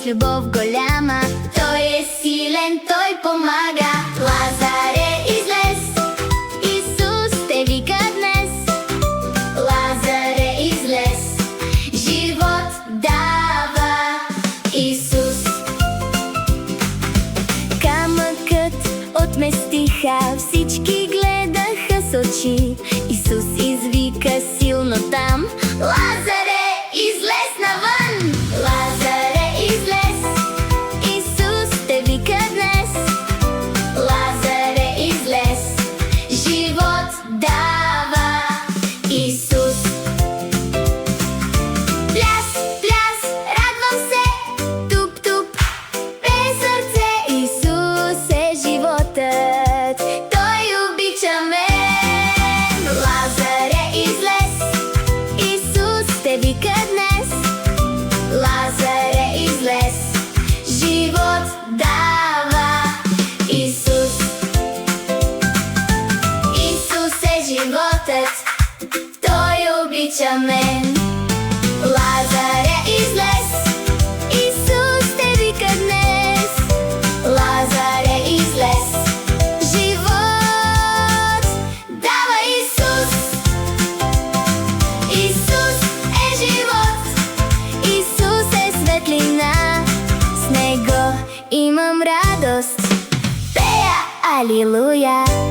любов голяма. Той е силен, той помага. Лазаре, излез, Исус те вика днес. Лазаре, излез, живот дава Исус. Камъкът отместиха, всички гледаха с очи. Исус извика силно там: Лазаре, излез навън! Лазаре, излез, Исус те вика днес. Лазаре, излез, живот дава Исус. Пляс, пляс, радвам се, туп-туп, пее сърце. Исус е животът, той обича мен. Лазаре, излез, Исус те вика днес. Лазаре, излез, живот дава Исус. Исус е животът, той обича мен. Лазаре, излез, Исус те вика днес. Лазаре, излез, живот дава Исус. Исус е живот, Исус е светлина, с Него имам радост. Пея алилуя.